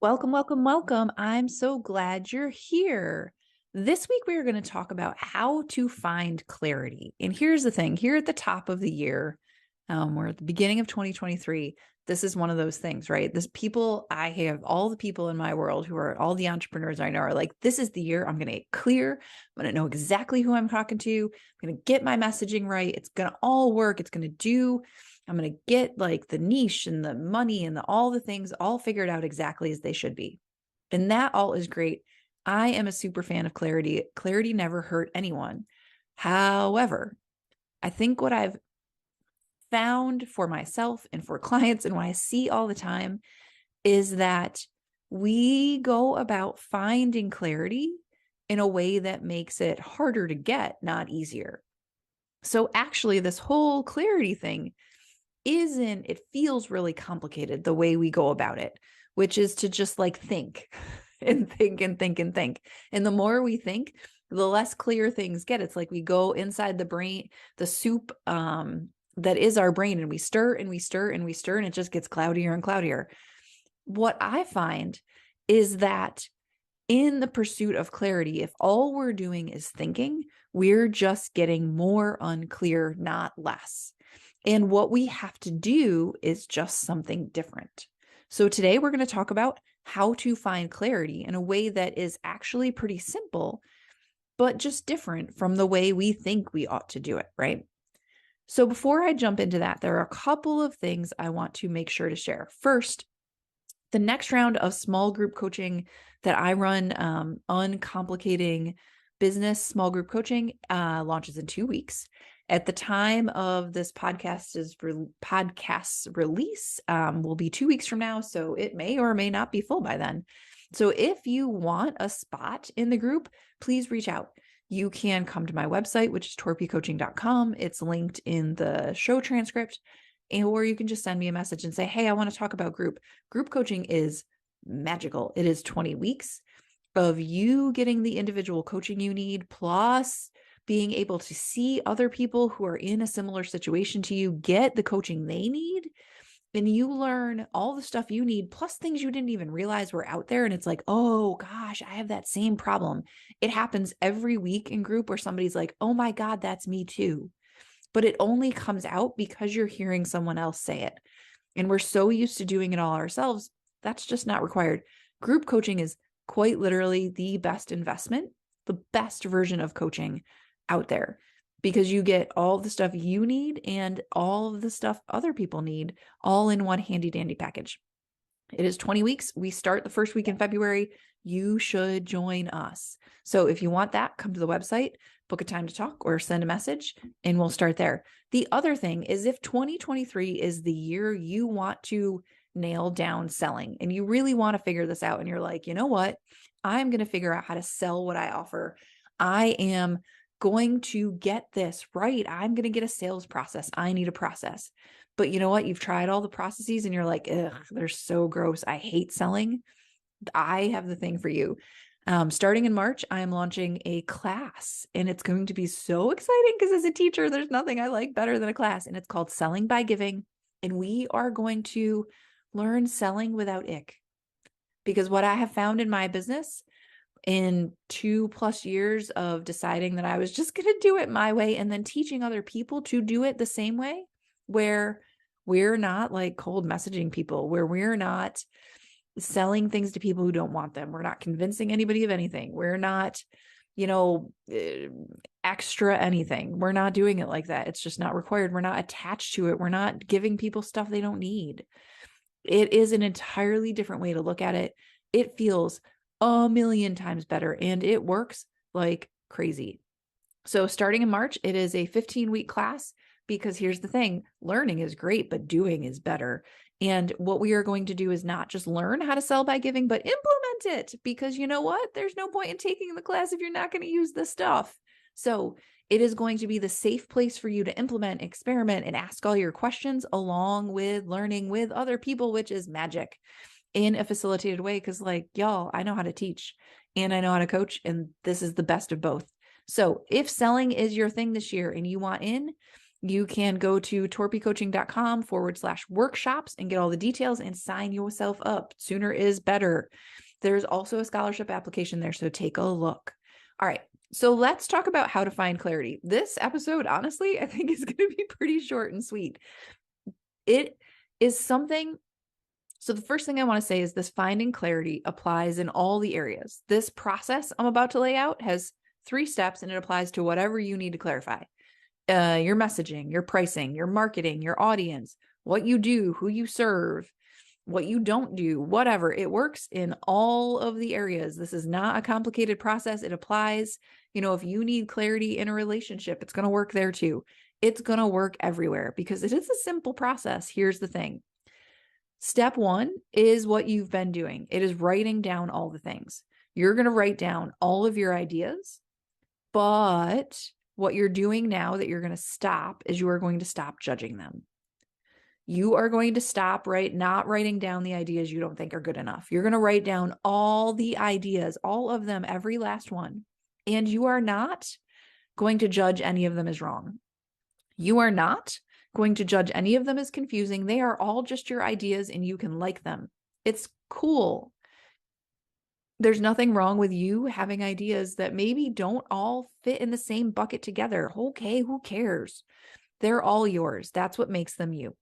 Welcome, welcome, welcome. I'm so glad you're here. This week, we are going to talk about how to find clarity. And here's the thing, here at the top of the year, we're at the beginning of 2023. This is one of those things, right? I have all the people in my world who are all the entrepreneurs I know are like, this is the year I'm going to get clear. I'm going to know exactly who I'm talking to. I'm going to get my messaging right. It's going to all work. I'm going to get like the niche and the money and all the things all figured out exactly as they should be. And that all is great. I am a super fan of clarity. Clarity never hurt anyone. However, I think what I've found for myself and for clients and what I see all the time is that we go about finding clarity in a way that makes it harder to get, not easier. So actually, this whole clarity thing it feels really complicated the way we go about it, which is to just like think and think and think and think. And the more we think, the less clear things get. It's like we go inside the brain, the soup that is our brain, and we stir and we stir and we stir, and it just gets cloudier and cloudier. What I find is that in the pursuit of clarity, if all we're doing is thinking, we're just getting more unclear, not less. And what we have to do is just something different. So today we're going to talk about how to find clarity in a way that is actually pretty simple, but just different from the way we think we ought to do it, right? So before I jump into that, there are a couple of things I want to make sure to share. First, the next round of small group coaching that I run, Uncomplicating Business Small Group Coaching, launches in 2 weeks. At the time of this podcast's release, will be 2 weeks from now, so it may or may not be full by then. So if you want a spot in the group, please reach out. You can come to my website, which is torpycoaching.com. It's linked in the show transcript. Or you can just send me a message and say, hey, I want to talk about group. Group coaching is magical. It is 20 weeks of you getting the individual coaching you need, plus being able to see other people who are in a similar situation to you, get the coaching they need, and you learn all the stuff you need, plus things you didn't even realize were out there. And it's like, oh gosh, I have that same problem. It happens every week in group where somebody's like, oh my God, that's me too. But it only comes out because you're hearing someone else say it. And we're so used to doing it all ourselves. That's just not required. Group coaching is quite literally the best investment, the best version of coaching out there, because you get all the stuff you need and all of the stuff other people need all in one handy dandy package. It is 20 weeks. We start the first week in February. You should join us. So if you want that, come to the website, book a time to talk, or send a message, and we'll start there. The other thing is, if 2023 is the year you want to nail down selling and you really want to figure this out, and you're like, you know what, I'm going to figure out how to sell what I offer. I am going to get this right. I'm going to get a sales process. I need a process. But you know what? You've tried all the processes and you're like, ugh, they're so gross. I hate selling. I have the thing for you. Starting in March, I am launching a class, and it's going to be so exciting because as a teacher, there's nothing I like better than a class, and it's called Selling by Giving. And we are going to learn selling without ick, because what I have found in my business in 2+ years of deciding that I was just going to do it my way and then teaching other people to do it the same way, where we're not like cold messaging people, where we're not selling things to people who don't want them. We're not convincing anybody of anything. We're not, extra anything. We're not doing it like that. It's just not required. We're not attached to it. We're not giving people stuff they don't need. It is an entirely different way to look at it. It feels a million times better, and it works like crazy. So starting in March, it is a 15-week class, because here's the thing, learning is great, but doing is better. And what we are going to do is not just learn how to sell by giving, but implement it, because you know what? There's no point in taking the class if you're not going to use this stuff. So it is going to be the safe place for you to implement, experiment, and ask all your questions along with learning with other people, which is magic, in a facilitated way. Because like, y'all, I know how to teach and I know how to coach, and this is the best of both. So if selling is your thing this year and you want in, You can go to torpycoaching.com/workshops and get all the details and sign yourself up. Sooner is better. There's also a scholarship application there, so take a look. All right, so let's talk about how to find clarity. This episode, honestly, I think is going to be pretty short and sweet. It is something. So the first thing I want to say is this finding clarity applies in all the areas. This process I'm about to lay out has 3 steps, and it applies to whatever you need to clarify. Your messaging, your pricing, your marketing, your audience, what you do, who you serve, what you don't do, whatever. It works in all of the areas. This is not a complicated process. It applies, if you need clarity in a relationship, it's going to work there too. It's going to work everywhere because it is a simple process. Here's the thing. Step 1 is what you've been doing. It is writing down all the things. You're going to write down all of your ideas, but what you're doing now that you're going to stop is you are going to stop judging them. You are going to stop not writing down the ideas you don't think are good enough. You're going to write down all the ideas, all of them, every last one. And you are not going to judge any of them as wrong. You are not going to judge any of them as confusing. They are all just your ideas and you can like them. It's cool. There's nothing wrong with you having ideas that maybe don't all fit in the same bucket together. Okay, who cares? They're all yours. That's what makes them you.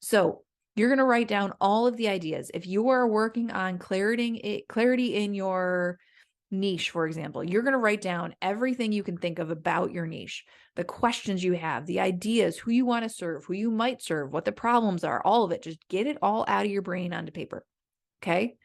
So you're going to write down all of the ideas. If you are working on clarity in your niche, for example, you're going to write down everything you can think of about your niche, the questions you have, the ideas, who you want to serve, who you might serve, what the problems are, all of it. Just get it all out of your brain onto paper. Okay.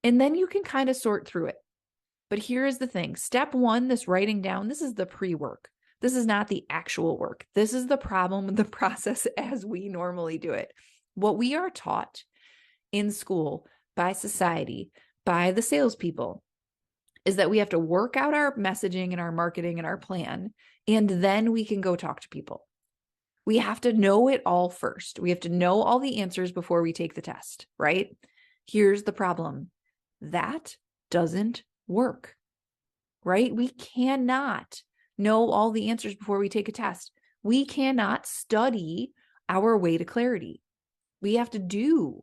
And then you can kind of sort through it. But here is the thing. Step 1, this writing down, this is the pre-work. This is not the actual work. This is the problem with the process as we normally do it. What we are taught in school, by society, by the salespeople, is that we have to work out our messaging and our marketing and our plan, and then we can go talk to people. We have to know it all first. We have to know all the answers before we take the test, right? Here's the problem. That doesn't work, right? We cannot know all the answers before we take a test. We cannot study our way to clarity. We have to do,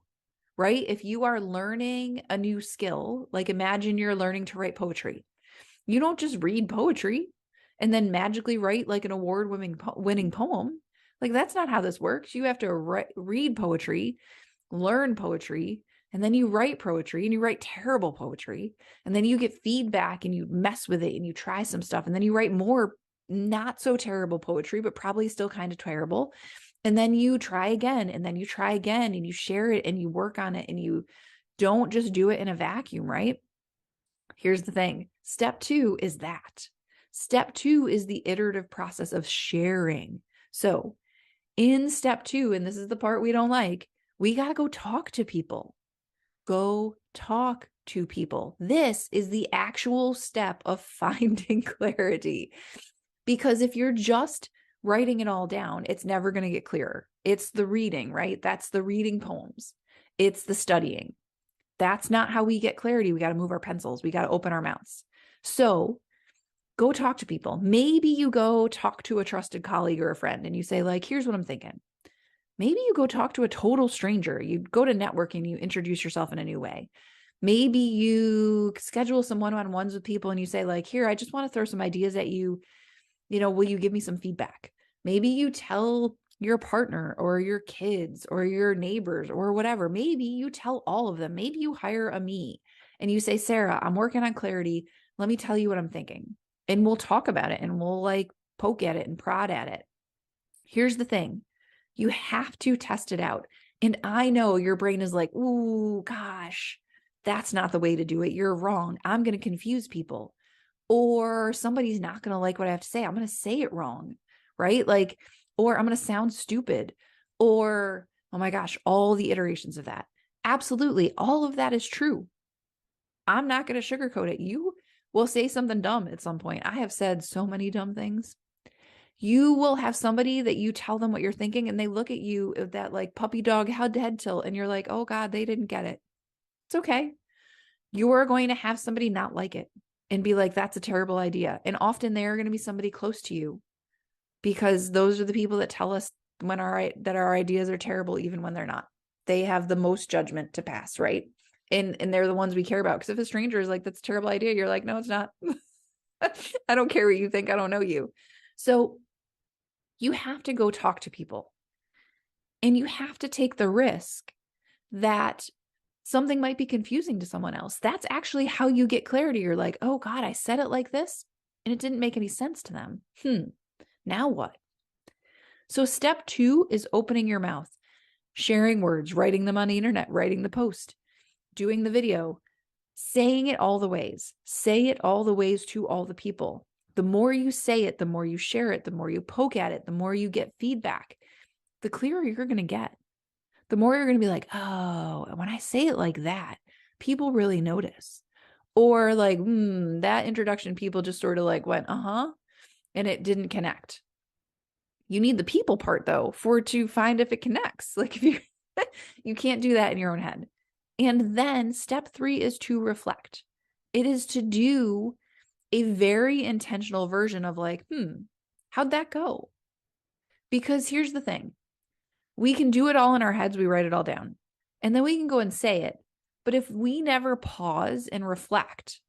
right? If you are learning a new skill, like imagine you're learning to write poetry. You don't just read poetry and then magically write like an award-winning poem. Like that's not how this works. You have to read poetry, learn poetry, and then you write poetry and you write terrible poetry. And then you get feedback and you mess with it and you try some stuff. And then you write more not so terrible poetry, but probably still kind of terrible. And then you try again and then you try again and you share it and you work on it and you don't just do it in a vacuum, right? Here's the thing. Step 2 is that. Step 2 is the iterative process of sharing. So in step 2, and this is the part we don't like, we got to go talk to people. Go talk to people. This is the actual step of finding clarity. Because if you're just writing it all down, it's never going to get clearer. It's the reading, right? That's the reading poems. It's the studying. That's not how we get clarity. We got to move our pencils. We got to open our mouths. So go talk to people. Maybe you go talk to a trusted colleague or a friend and you say like, here's what I'm thinking. Maybe you go talk to a total stranger. You go to networking, you introduce yourself in a new way. Maybe you schedule some one-on-ones with people and you say like, here, I just want to throw some ideas at you. Will you give me some feedback? Maybe you tell your partner or your kids or your neighbors or whatever. Maybe you tell all of them. Maybe you hire a me and you say, Sarah, I'm working on clarity. Let me tell you what I'm thinking. And we'll talk about it and we'll like poke at it and prod at it. Here's the thing. You have to test it out. And I know your brain is like, ooh, gosh, that's not the way to do it. You're wrong. I'm going to confuse people. Or somebody's not going to like what I have to say. I'm going to say it wrong, right? Like, or I'm going to sound stupid. Or, oh my gosh, all the iterations of that. Absolutely. All of that is true. I'm not going to sugarcoat it. You will say something dumb at some point. I have said so many dumb things. You will have somebody that you tell them what you're thinking and they look at you with that like puppy dog head tilt and you're like, oh God, they didn't get it. It's okay. You are going to have somebody not like it and be like, that's a terrible idea. And often they're going to be somebody close to you because those are the people that tell us that our ideas are terrible, even when they're not. They have the most judgment to pass, right? And they're the ones we care about. Because if a stranger is like, that's a terrible idea, you're like, no, it's not. I don't care what you think. I don't know you. So you have to go talk to people, and you have to take the risk that something might be confusing to someone else. That's actually how you get clarity. You're like, oh God, I said it like this and it didn't make any sense to them. Now what? So step 2 is opening your mouth, sharing words, writing them on the internet, writing the post, doing the video, saying it all the ways. Say it all the ways to all the people. The more you say it, the more you share it, the more you poke at it, the more you get feedback, the clearer you're going to get. The more you're going to be like, oh, when I say it like that, people really notice. Or like, that introduction, people just sort of like went, and it didn't connect. You need the people part though, to find if it connects. Like if you can't do that in your own head. And then step 3 is to reflect. It is to do a very intentional version of like, how'd that go? Because here's the thing. We can do it all in our heads. We write it all down. And then we can go and say it. But if we never pause and reflect,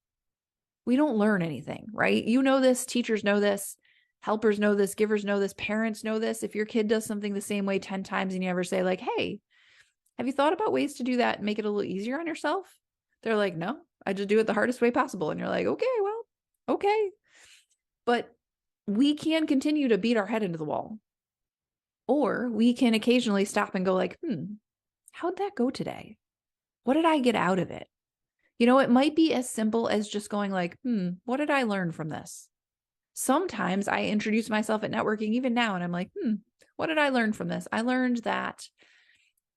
we don't learn anything, right? You know this, teachers know this, helpers know this, givers know this, parents know this. If your kid does something the same way 10 times and you ever say like, hey, have you thought about ways to do that and make it a little easier on yourself? They're like, no, I just do it the hardest way possible. And you're like, okay. But we can continue to beat our head into the wall. Or we can occasionally stop and go like, how'd that go today? What did I get out of it? It might be as simple as just going like, what did I learn from this? Sometimes I introduce myself at networking even now, and I'm like, what did I learn from this? I learned that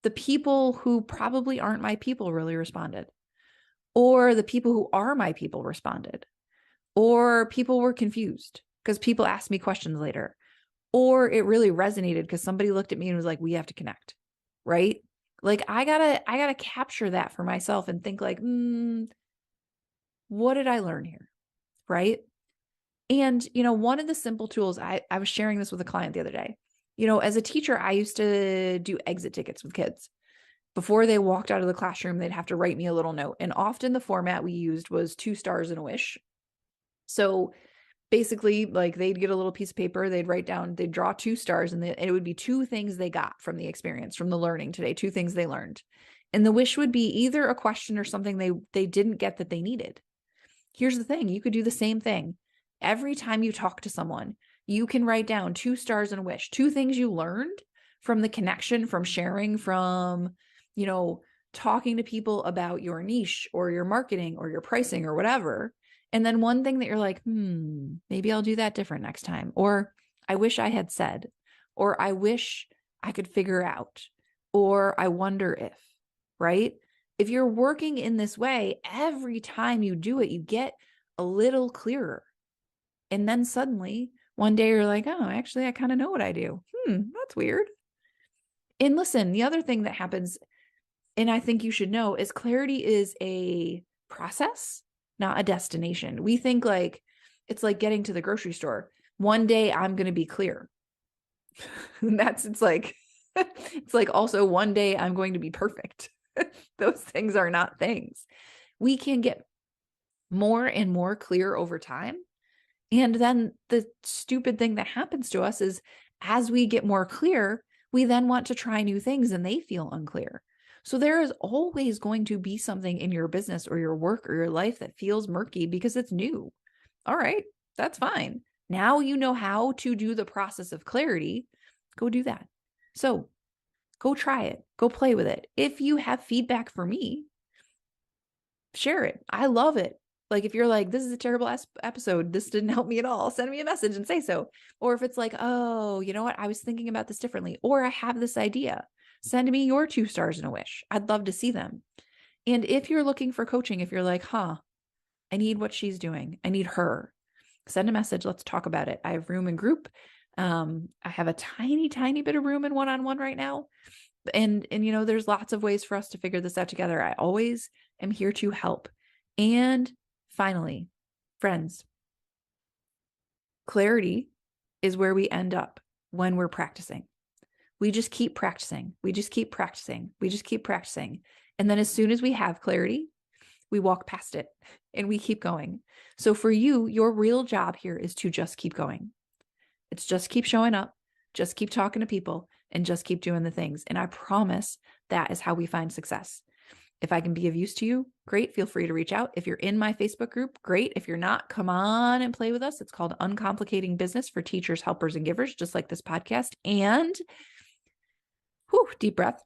the people who probably aren't my people really responded, or the people who are my people responded, or people were confused because people asked me questions later, or it really resonated because somebody looked at me and was like, we have to connect, right? Like I gotta capture that for myself and think like, what did I learn here? Right. And, one of the simple tools, I was sharing this with a client the other day, as a teacher, I used to do exit tickets with kids. Before they walked out of the classroom, they'd have to write me a little note. And often the format we used was 2 stars and a wish. So basically, like they'd get a little piece of paper, they'd draw 2 stars, and it would be 2 things they got from the experience, from the learning today, 2 things they learned. And the wish would be either a question or something they didn't get that they needed. Here's the thing. You could do the same thing. Every time you talk to someone, you can write down 2 stars and a wish, 2 things you learned from the connection, from sharing, from, talking to people about your niche or your marketing or your pricing or whatever. And then 1 thing that you're like, maybe I'll do that different next time. Or I wish I had said, or I wish I could figure out, or I wonder if, right? If you're working in this way, every time you do it, you get a little clearer. And then suddenly one day you're like, oh, actually, I kind of know what I do. That's weird. And listen, the other thing that happens, and I think you should know, is clarity is a process, not a destination. We think like it's like getting to the grocery store. One day I'm going to be clear. It's like also one day I'm going to be perfect. Those things are not things. We can get more and more clear over time. And then the stupid thing that happens to us is as we get more clear, we then want to try new things and they feel unclear. So there is always going to be something in your business or your work or your life that feels murky because it's new. All right, that's fine. Now you know how to do the process of clarity. Go do that. So go try it. Go play with it. If you have feedback for me, share it. I love it. Like if you're like, this is a terrible episode, this didn't help me at all, send me a message and say so. Or if it's like, oh, you know what? I was thinking about this differently, or I have this idea. Send me your 2 stars and a wish. I'd love to see them. And if you're looking for coaching, if you're like, I need what she's doing, I need her, send a message. Let's talk about it. I have room and group. I have a tiny, tiny bit of room in one-on-one right now. And there's lots of ways for us to figure this out together. I always am here to help. And finally, friends, clarity is where we end up when we're practicing. We just keep practicing. We just keep practicing. We just keep practicing. And then as soon as we have clarity, we walk past it and we keep going. So for you, your real job here is to just keep going. It's just keep showing up, just keep talking to people, and just keep doing the things. And I promise that is how we find success. If I can be of use to you, great. Feel free to reach out. If you're in my Facebook group, great. If you're not, come on and play with us. It's called Uncomplicating Business for Teachers, Helpers, and Givers, just like this podcast. And deep breath.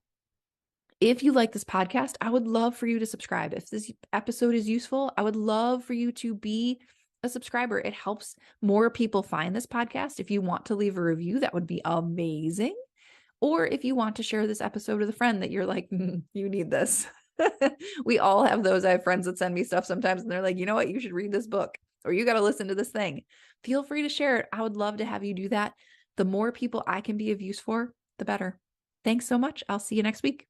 If you like this podcast, I would love for you to subscribe. If this episode is useful, I would love for you to be a subscriber. It helps more people find this podcast. If you want to leave a review, that would be amazing. Or if you want to share this episode with a friend that you're like, you need this. We all have those. I have friends that send me stuff sometimes and they're like, you know what? You should read this book or you got to listen to this thing. Feel free to share it. I would love to have you do that. The more people I can be of use for, the better. Thanks so much. I'll see you next week.